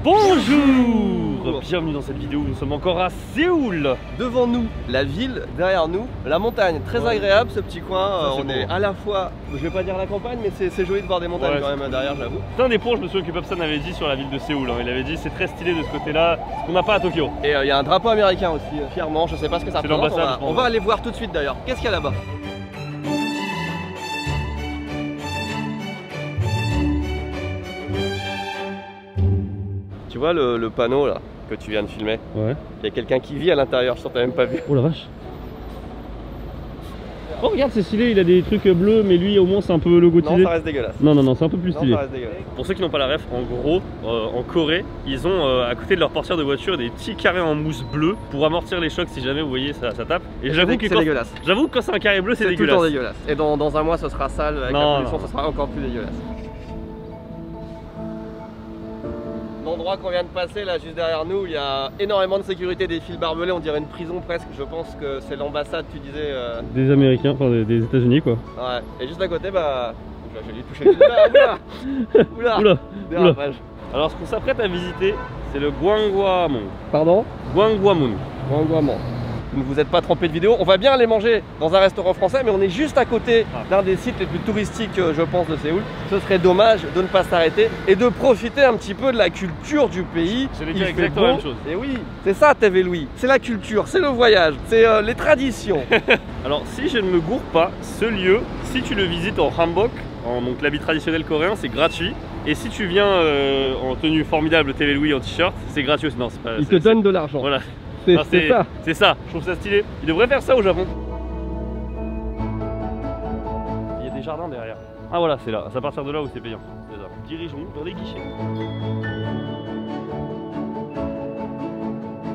Bonjour, bienvenue dans cette vidéo, nous sommes encore à Séoul. Devant nous, la ville, derrière nous, la montagne, très agréable ce petit coin, on est à la fois, je vais pas dire la campagne, mais c'est joli de voir des montagnes quand même derrière, j'avoue. C'est un des points, je me souviens que Papsan avait dit sur la ville de Séoul, il avait dit c'est très stylé de ce côté-là, ce qu'on n'a pas à Tokyo. Et il y a un drapeau américain aussi, fièrement, je sais pas ce que ça représente, on va aller voir tout de suite d'ailleurs, qu'est-ce qu'il y a là-bas? Tu vois le panneau là que tu viens de filmer? Ouais. Il y a quelqu'un qui vit à l'intérieur, je sens que t'as même pas vu. Oh la vache. Oh regarde, c'est stylé, il a des trucs bleus, mais lui au moins c'est un peu logotisé. Non, ça reste dégueulasse. Non, c'est un peu plus stylé. Non, ça reste dégueulasse. Pour ceux qui n'ont pas la ref, en gros, en Corée, ils ont à côté de leur portière de voiture des petits carrés en mousse bleue pour amortir les chocs si jamais vous voyez ça tape. Et j'avoue que c'est dégueulasse. J'avoue que quand c'est un carré bleu, c'est dégueulasse. C'est tout le temps dégueulasse. Et dans un mois, ce sera sale, avec la pollution, ce sera encore plus dégueulasse. L'endroit qu'on vient de passer là juste derrière nous, il y a énormément de sécurité, des fils barbelés, on dirait une prison presque. Je pense que c'est l'ambassade, tu disais des Américains, enfin des États-Unis quoi. Ouais, et juste à côté, bah. Je vais lui toucher le oula. Dérapage. Alors ce qu'on s'apprête à visiter, c'est le Gwanghwamun. Pardon? Gwanghwamun. Gwanghwamun. Vous ne vous êtes pas trompé de vidéo, on va bien aller manger dans un restaurant français, mais on est juste à côté d'un des sites les plus touristiques, je pense, de Séoul. Ce serait dommage de ne pas s'arrêter et de profiter un petit peu de la culture du pays. J'allais dire exactement la même chose. Et oui, c'est ça, TV Louis. C'est la culture, c'est le voyage, c'est les traditions. Alors, si je ne me gourre pas, ce lieu, si tu le visites en hanbok, donc l'habit traditionnel coréen, c'est gratuit. Et si tu viens en tenue formidable TV Louis en t-shirt, c'est gratuit aussi. Non, c'est pas. Il te donne de l'argent. Voilà. C'est ça. C'est ça, je trouve ça stylé. Il devrait faire ça au Japon. Il y a des jardins derrière. Ah voilà, c'est là. C'est à partir de là où c'est payant. Dirigeons-nous vers les guichets.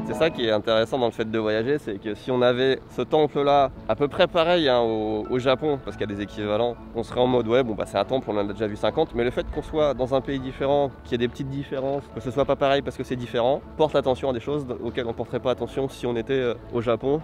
C'est ça qui est intéressant dans le fait de voyager, c'est que si on avait ce temple là, à peu près pareil au Japon, parce qu'il y a des équivalents, on serait en mode ouais bon bah c'est un temple, on en a déjà vu 50, mais le fait qu'on soit dans un pays différent, qu'il y ait des petites différences, que ce soit pas pareil parce que c'est différent, porte attention à des choses auxquelles on porterait pas attention si on était au Japon.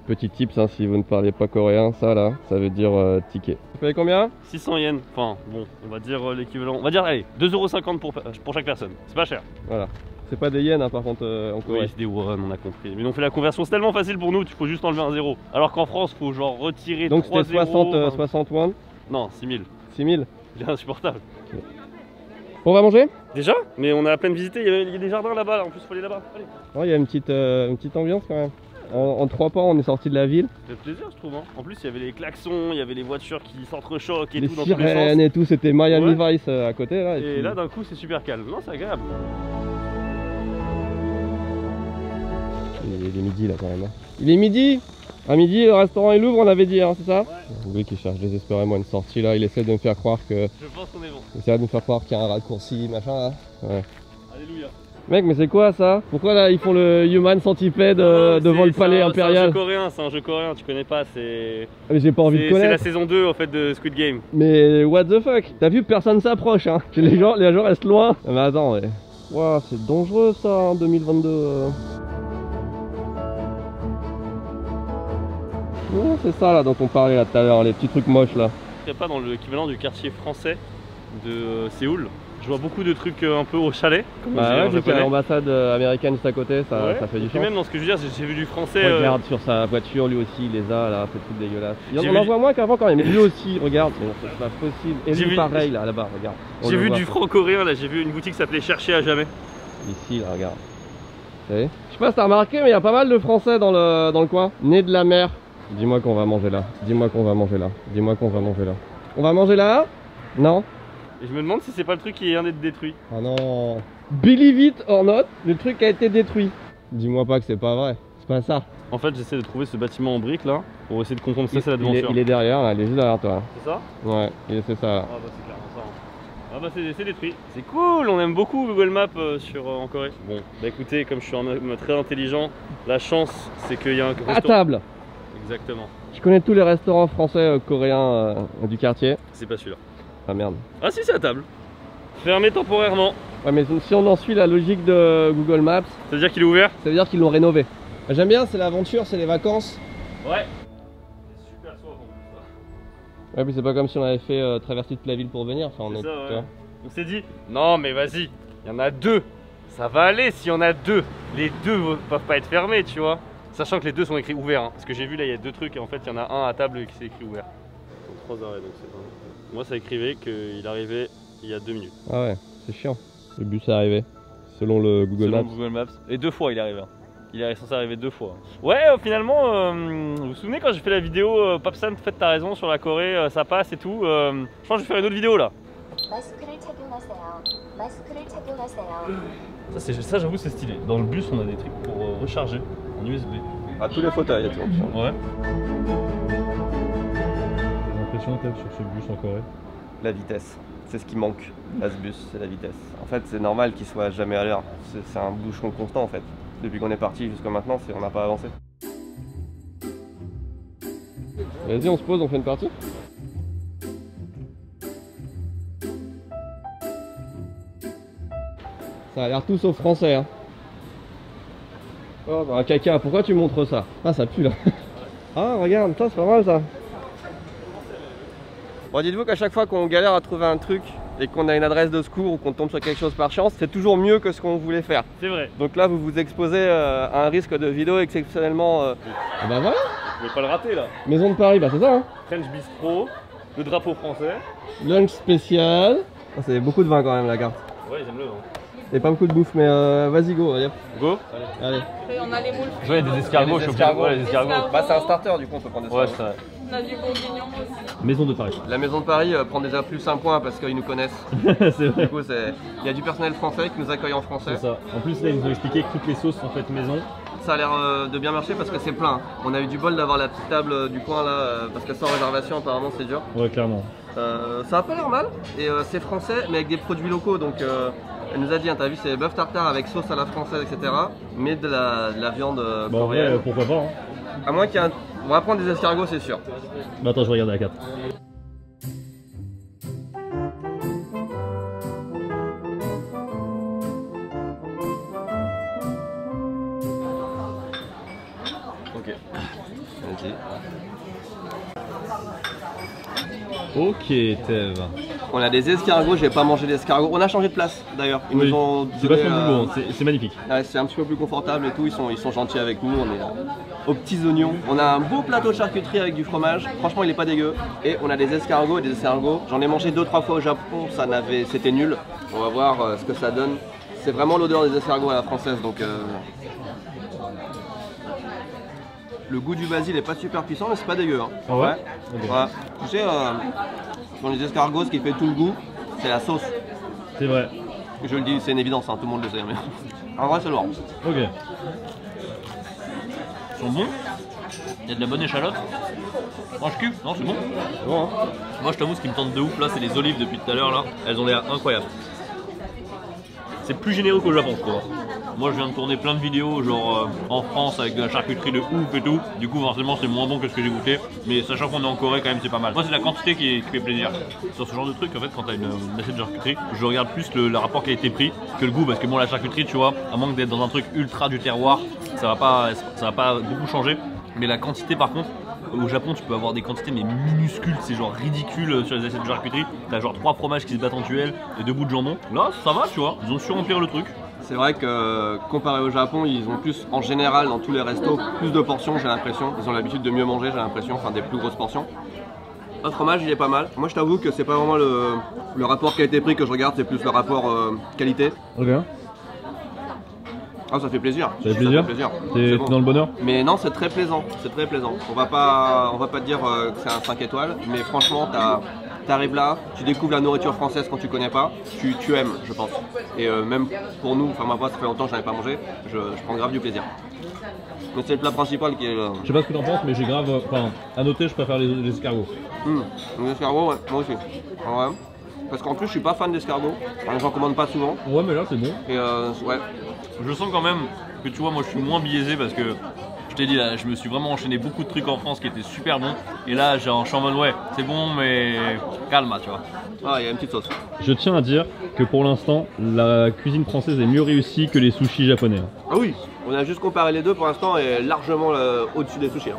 Petit tips, hein, si vous ne parlez pas coréen, ça là, ça veut dire ticket. Vous payez combien? 600 yens, enfin bon, on va dire l'équivalent, on va dire allez, 2,50 € pour chaque personne, c'est pas cher. Voilà, c'est pas des yens hein, par contre en Corée. Oui, c'est des won, on a compris. Mais on fait la conversion, c'est tellement facile pour nous, il faut juste enlever un 0. Alors qu'en France, il faut genre retirer 3 0. Donc c'était 60 won? Non, 6000. 6000? C'est insupportable. On va manger? Déjà? Mais on a à peine visité, il y a des jardins là-bas, en plus il faut aller là-bas. Oh, il y a une petite ambiance quand même. En 3 pas, on est sorti de la ville. Ça fait plaisir, je trouve. Hein. En plus, il y avait les klaxons, il y avait les voitures qui s'entrechoquent et les tout dans tous les sens. Les sirènes et tout, c'était Miami Vice à côté là. Et là, d'un coup, c'est super calme. Non, c'est agréable. Il est midi là quand même. Hein. Il est midi. À midi, le restaurant il ouvre, on avait dit, hein, c'est ça? Ouais. Oui, qui cherche désespérément une sortie là. Il essaie de me faire croire que. Je pense qu'on est bon. Il essaie de me faire croire qu'il y a un raccourci, machin là. Ouais. Alléluia. Mec, mais c'est quoi ça? Pourquoi là ils font le Human Centipede devant le palais impérial? C'est un jeu coréen, c'est un jeu coréen, tu connais pas, c'est... Mais j'ai pas envie de connaître. C'est la saison 2 en fait de Squid Game. Mais what the fuck? T'as vu, personne s'approche hein. Les gens restent loin. Mais attends, ouais. Wow, c'est dangereux ça en 2022. Ouais, c'est ça là dont on parlait là tout à l'heure, les petits trucs moches là. Je serais pas dans l'équivalent du quartier français de Séoul. Je vois beaucoup de trucs un peu au chalet. Bah ouais, l'ambassade américaine juste à côté, ça fait du sens. Et même dans ce que je veux dire, j'ai vu du français. Regarde sur sa voiture, lui aussi il les a là, c'est tout dégueulasse. On en voit moins qu'avant quand même, mais lui aussi, regarde, c'est pas possible. Et lui pareil là-bas, regarde. J'ai vu du franc-coréen là, j'ai vu une boutique qui s'appelait Chercher à jamais. Ici là, regarde. Je sais pas si t'as remarqué, mais il y a pas mal de français dans le coin. Nés de la mer. Dis-moi qu'on va manger là, dis-moi qu'on va manger là, dis-moi qu'on va manger là. On va manger là? Non? Et je me demande si c'est pas le truc qui vient d'être détruit. Ah non. Believe it or not, le truc a été détruit. Dis-moi pas que c'est pas vrai, c'est pas ça. En fait, j'essaie de trouver ce bâtiment en briques là, pour essayer de comprendre si c'est la devanture. Il est derrière là, il est juste derrière toi. C'est ça? Ouais, c'est ça là. Ah bah c'est clairement ça. Hein. Ah bah c'est détruit. C'est cool, on aime beaucoup Google Maps en Corée. Bon, bah écoutez, comme je suis un homme très intelligent, la chance c'est qu'il y a un restaurant... À table. Exactement. Je connais tous les restaurants français coréens du quartier. C'est pas celui-là. Ah merde. Ah si, c'est à table. Fermé temporairement. Ouais mais si on en suit la logique de Google Maps... Ça veut dire qu'il est ouvert? Ça veut dire qu'ils l'ont rénové. J'aime bien, c'est l'aventure, c'est les vacances. Ouais. C'est super soif en plus ça. Ouais, puis c'est pas comme si on avait fait traverser toute la ville pour venir. Enfin, C'est ça, ouais. On s'est dit, non mais vas-y, il y en a deux. Ça va aller s'il y en a deux. Les deux peuvent pas être fermés, tu vois. Sachant que les deux sont écrits ouverts. Hein. Parce que j'ai vu là, il y a deux trucs et en fait, il y en a un à table qui s'est écrit ouvert. Donc 3 arrêts, donc c'est pas. Moi, ça écrivait qu'il arrivait il y a 2 minutes. Ah ouais, c'est chiant. Le bus est arrivé, selon le Google Maps. Google Maps. Et 2 fois il est arrivé. Hein. Il est censé arriver 2 fois. Ouais, finalement, vous vous souvenez quand j'ai fait la vidéo Papsan, faites ta raison sur la Corée, ça passe et tout. Je pense que je vais faire une autre vidéo là. Ça j'avoue c'est stylé. Dans le bus on a des trucs pour recharger en USB. À tous les fauteuils, il y a tout. Ouais. Des impressions peut-être sur ce bus en Corée? La vitesse, c'est ce qui manque à ce bus, c'est la vitesse. En fait c'est normal qu'il soit jamais à l'heure, c'est un bouchon constant en fait. Depuis qu'on est parti jusqu'à maintenant, on n'a pas avancé. Vas-y, on se pose, on fait une partie. Ça a l'air tout sauf français, hein. Oh bah caca, pourquoi tu montres ça? Ah ça pue là. Ah regarde, ça c'est pas mal ça. Bon, dites-vous qu'à chaque fois qu'on galère à trouver un truc et qu'on a une adresse de secours ou qu'on tombe sur quelque chose par chance, c'est toujours mieux que ce qu'on voulait faire. C'est vrai. Donc là vous vous exposez à un risque de vidéo exceptionnellement... Bah voilà. Vous pouvez pas le rater là. Maison de Paris, bah c'est ça hein. French Bistro, le drapeau français. Lunch spécial. Oh, c'est beaucoup de vin quand même la carte. Ouais, j'aime le vin. Et pas beaucoup de bouffe, mais vas-y go, allez. Go. Allez. Et on a les moules. Ouais, des escargots, je suis obligé. Ouais, les escargots. Bah c'est un starter du coup, on peut prendre des Ouais, escargots. ça. On a du bourguignon aussi. Maison de Paris. La maison de Paris prend déjà plus un point parce qu'ils nous connaissent. C'est vrai. Du coup, il y a du personnel français qui nous accueille en français. C'est ça. En plus, là, ils nous ont expliqué que toutes les sauces sont faites maison. Ça a l'air de bien marcher parce que c'est plein. On a eu du bol d'avoir la petite table du coin là parce que sans réservation, apparemment, c'est dur. Ouais, clairement. Ça a pas l'air mal et c'est français mais avec des produits locaux donc elle nous a dit, hein, t'as vu c'est bœuf tartare avec sauce à la française etc mais de la viande Bon, coréenne. ouais, pourquoi pas hein. À moins qu'il y ait un... On va prendre des escargots c'est sûr. Bah attends je regarde la carte. Ok. Vas-y. Ok Tev. On a des escargots, j'ai pas mangé d'escargots. On a changé de place d'ailleurs. Ils nous ont c'est donné, vachement plus beau, c'est magnifique. Ouais, c'est un petit peu plus confortable et tout, ils sont gentils avec nous, on est aux petits oignons. On a un beau plateau de charcuterie avec du fromage, franchement il est pas dégueu. Et on a des escargots et des escargots. J'en ai mangé 2-3 fois au Japon, c'était nul. On va voir ce que ça donne. C'est vraiment l'odeur des escargots à la française donc... Le goût du basil est pas super puissant mais c'est pas dégueu. Hein. Ah ouais, okay. Ouais. Tu sais, dans les escargots ce qui fait tout le goût, c'est la sauce. C'est vrai. Je le dis, c'est une évidence, hein, tout le monde le sait. Mais... En vrai c'est lourd. Ok. Ils sont bons. Il y a de la bonne échalote. Mange cul, non c'est bon. Bon, hein. Moi je t'avoue ce qui me tente de ouf là c'est les olives depuis tout à l'heure là. Elles ont l'air incroyables. C'est plus généreux qu'au Japon je trouve. Moi je viens de tourner plein de vidéos genre en France avec de la charcuterie de ouf et tout. Du coup forcément c'est moins bon que ce que j'ai goûté. Mais sachant qu'on est en Corée quand même c'est pas mal. Moi c'est la quantité qui fait plaisir. Sur ce genre de truc en fait quand t'as une assiette de charcuterie, je regarde plus le rapport qualité-prix que le goût. Parce que bon la charcuterie tu vois, à moins d'être dans un truc ultra du terroir, ça va pas beaucoup changer. Mais la quantité par contre, au Japon tu peux avoir des quantités mais minuscules, c'est genre ridicule sur les assiettes de charcuterie. T'as genre 3 fromages qui se battent en duel et 2 bouts de jambon. Là ça va tu vois, ils ont su remplir le truc. C'est vrai que comparé au Japon, ils ont plus, en général, dans tous les restos, plus de portions, j'ai l'impression. Ils ont l'habitude de mieux manger, j'ai l'impression, enfin des plus grosses portions. Le fromage, il est pas mal. Moi, je t'avoue que c'est pas vraiment le rapport qualité-prix que je regarde, c'est plus le rapport qualité. Ok. Ah, ça fait plaisir. Ça fait plaisir. T'es bon. dans le bonheur. Mais non, c'est très plaisant. C'est très plaisant. On va pas te dire que c'est un 5 étoiles, mais franchement, t'arrives là, tu découvres la nourriture française quand tu connais pas, tu aimes, je pense. Et même pour nous, enfin moi, ça fait longtemps que j'en ai pas mangé, je prends grave du plaisir. Mais c'est le plat principal qui est. Je sais pas ce que t'en penses, mais j'ai grave. Enfin, à noter, je préfère les escargots. Les escargots, ouais, moi aussi. Ouais. Parce qu'en plus, je suis pas fan d'escargots. Enfin, j'en commande pas souvent. Ouais, mais là, c'est bon. Et ouais. Je sens quand même que tu vois, moi je suis moins biaisé parce que je t'ai dit là, je me suis vraiment enchaîné beaucoup de trucs en France qui étaient super bons. Et là, je suis en mode ouais, c'est bon, mais calme, tu vois. Ah, il y a une petite sauce. Je tiens à dire que pour l'instant, la cuisine française est mieux réussie que les sushis japonais. Ah oui, on a juste comparé les deux pour l'instant et largement au-dessus des sushis. Hein.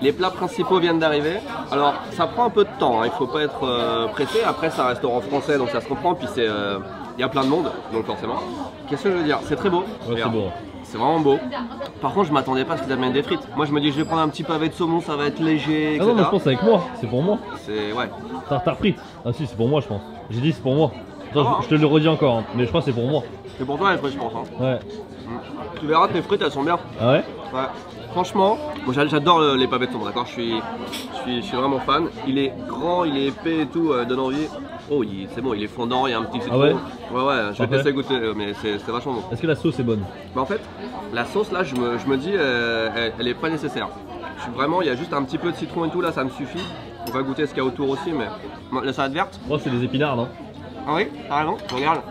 Les plats principaux viennent d'arriver. Alors ça prend un peu de temps, hein. Il faut pas être pressé. Après c'est un restaurant français donc ça se comprend. Puis c'est, il y a plein de monde donc forcément. Qu'est-ce que je veux dire? C'est très beau. Ouais, c'est beau. C'est vraiment beau. Par contre je m'attendais pas à ce qu'ils amènent des frites. Moi je me dis je vais prendre un petit pavé de saumon, ça va être léger, etc. Ah non mais je pense c'est avec moi, c'est pour moi. C'est ouais. Tartare frites. Ah si c'est pour moi je pense. J'ai dit c'est pour moi. Attends, je te le redis encore, hein. Mais je pense que c'est pour moi. C'est pour toi les frites je pense. Hein. Ouais. Tu verras tes frites elles sont bien. Ah ouais? Ouais. Franchement, moi j'adore les pavés de saumon, d'accord, je suis vraiment fan. Il est grand, il est épais et tout, donne envie. Oh, c'est bon, il est fondant, il y a un petit citron. Ah ouais? Ouais, je vais tester goûter, mais c'est vachement bon. Est-ce que la sauce est bonne? Bah en fait, la sauce là, je me dis, elle est pas nécessaire. Vraiment, il y a juste un petit peu de citron et tout, là, ça me suffit. On va goûter ce qu'il y a autour aussi, mais la salade verte. Oh, c'est des épinards, non? Ah oui, t'as raison, regarde.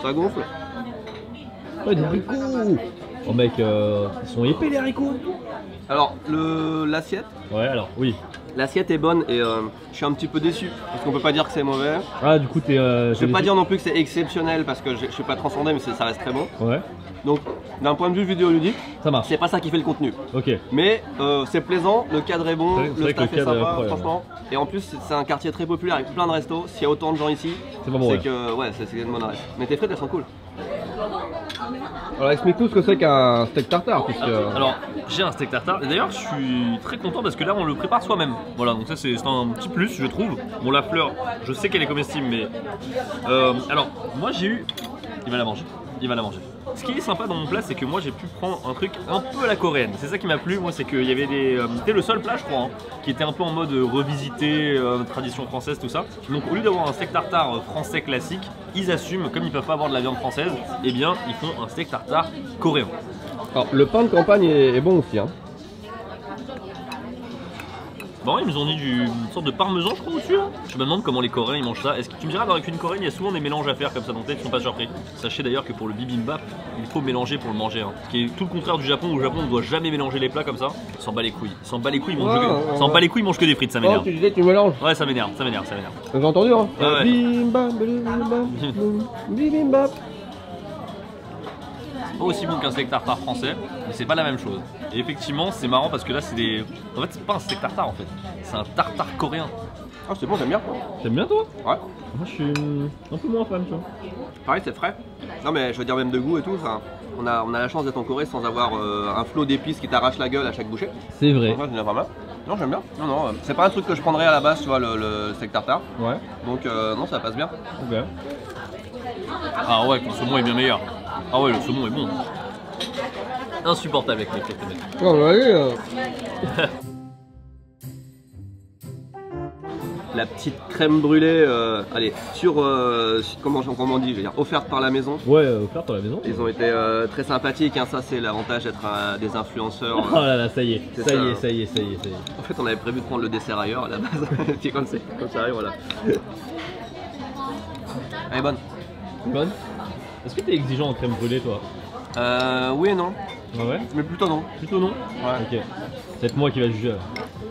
Ça gonfle. Ouais, des haricots! Oh mec, ils sont épais les haricots! Alors, l'assiette. Ouais, alors, oui. L'assiette est bonne et je suis un petit peu déçu parce qu'on peut pas dire que c'est mauvais. Ah, du coup, t'es. Je vais pas dire non plus que c'est exceptionnel parce que je suis pas transcendé, mais ça reste très bon. Ouais. Donc, d'un point de vue vidéoludique, ça marche. C'est pas ça qui fait le contenu. Ok. Mais c'est plaisant, le cadre est bon, le staff est sympa, franchement. Et en plus, c'est un quartier très populaire avec plein de restos. S'il y a autant de gens ici, c'est que ouais, c'est une bonne adresse. Mais tes frites, elles sont cool. Alors explique-nous ce que c'est qu'un steak tartare puisque... Alors j'ai un steak tartare et d'ailleurs je suis très content parce que là on le prépare soi-même. Voilà, donc ça c'est un petit plus je trouve. Bon, la fleur, je sais qu'elle est comestible mais... alors moi j'ai eu... Il va la manger. Il va la manger. Ce qui est sympa dans mon plat, c'est que moi j'ai pu prendre un truc un peu à la coréenne. C'est ça qui m'a plu, moi, c'est qu'il y avait des... C'était le seul plat, je crois, hein, qui était un peu en mode revisité, tradition française, tout ça. Donc au lieu d'avoir un steak tartare français classique, ils assument, comme ils peuvent pas avoir de la viande française, eh bien ils font un steak tartare coréen. Alors le pain de campagne est bon aussi, hein. Bon, ils nous ont dit une sorte de parmesan, je crois, au-dessus. Hein. Je me demande comment les Coréens ils mangent ça. Est-ce que tu me diras, avec une Coréenne, il y a souvent des mélanges à faire comme ça, donc peut-être qu'ils sont pas surpris. Sachez d'ailleurs que pour le bibimbap, il faut mélanger pour le manger. Hein. Ce qui est tout le contraire du Japon, où le Japon on ne doit jamais mélanger les plats comme ça. Ils s'en bat les couilles. Ils s'en bat les couilles, ils mangent que des frites, ça m'énerve. Oh, tu disais tu mélanges. Ouais, ça m'énerve. Vous avez entendu, hein? Ouais. Bibimbap. Pas aussi bon qu'un steak tartare français, mais c'est pas la même chose. Et effectivement, c'est marrant parce que là, c'est des. En fait, c'est pas un steak tartare en fait, c'est un tartare coréen. Ah, c'est bon, j'aime bien. T'aimes bien toi? Ouais. Moi, je suis un peu moins fan, tu vois. Pareil, c'est frais. Non, mais je veux dire, même de goût et tout, ça. On a la chance d'être en Corée sans avoir un flot d'épices qui t'arrache la gueule à chaque bouchée. C'est vrai. Donc, moi, pas mal. Non, j'aime bien. Non, c'est pas un truc que je prendrais à la base, tu vois, le steak tartare. Ouais. Donc, non, ça passe bien. Ok. Ah ouais, le saumon est bien meilleur. Ah ouais, le saumon est bon. Insupportable avec les frites. Oh, bah, allez, La petite crème brûlée, allez, comment on dit, je veux dire, offerte par la maison. Ouais, offerte par la maison. Ils ont été très sympathiques, hein, ça c'est l'avantage d'être des influenceurs. Oh là là, ça y est. Ça y est. En fait, on avait prévu de prendre le dessert ailleurs à la base, puis comme ça arrive, voilà. Elle est bonne. Bonne. Est-ce que t'es exigeant en crème brûlée, toi? Oui et non. Ah ouais? Mais plutôt non. Plutôt non? Ouais. Ok. C'est peut-être moi qui va juger alors.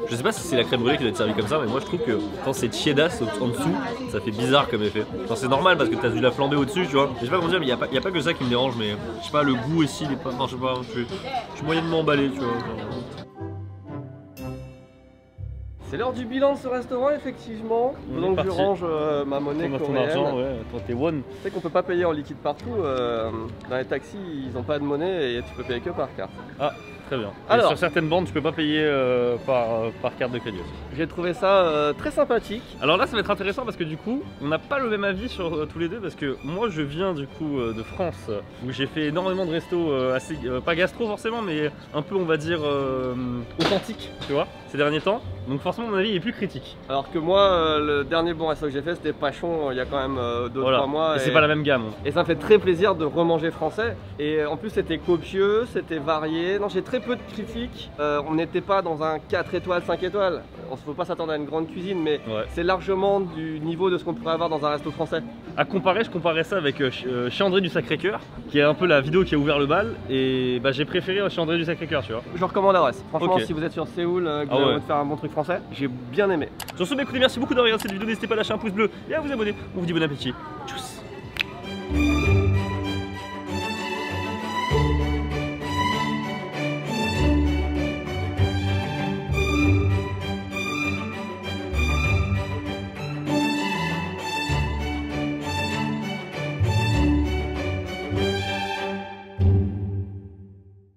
Je sais pas si c'est la crème brûlée qui doit être servie comme ça, mais moi je trouve que quand c'est cheddar en dessous, ça fait bizarre comme effet. Enfin, c'est normal parce que t'as dû la flamber au-dessus, tu vois. Je sais pas comment dire, mais y a pas que ça qui me dérange, mais je sais pas, le goût aussi, il est pas. Enfin, je sais pas, je suis moyennement emballé, tu vois. C'est l'heure du bilan de ce restaurant, effectivement. Donc je range ma monnaie coréenne. Argent, ouais, toi t'es one. Tu sais qu'on peut pas payer en liquide partout. Dans les taxis, ils ont pas de monnaie et tu peux payer que par carte. Ah, très bien. Alors, sur certaines bandes, tu peux pas payer par carte de crédit aussi. J'ai trouvé ça très sympathique. Alors là, ça va être intéressant parce que du coup, on n'a pas le même avis sur tous les deux parce que moi, je viens du coup de France où j'ai fait énormément de restos assez, pas gastro forcément, mais un peu, on va dire, authentique, tu vois, ces derniers temps. Donc forcément, mon avis est plus critique. Alors que moi, le dernier bon resto que j'ai fait, c'était Pachon il y a quand même 2-3 mois. Et c'est pas la même gamme. Et ça me fait très plaisir de remanger français. Et en plus, c'était copieux, c'était varié. Non, j'ai très peu de critiques. On n'était pas dans un 4 étoiles, 5 étoiles. On ne faut pas s'attendre à une grande cuisine, mais c'est largement du niveau de ce qu'on pourrait avoir dans un resto français. À comparer, je comparais ça avec chez André du Sacré-Cœur, qui est un peu la vidéo qui a ouvert le bal. Et bah, j'ai préféré chez André du Sacré-Cœur, tu vois. Je recommande l'adresse. Franchement, si vous êtes sur Séoul, que vous voulez faire un bon truc français, j'ai bien aimé. Sur ce, écoutez, merci beaucoup d'avoir regardé cette vidéo. N'hésitez pas à lâcher un pouce bleu et à vous abonner. On vous dit bon appétit. Tchuss.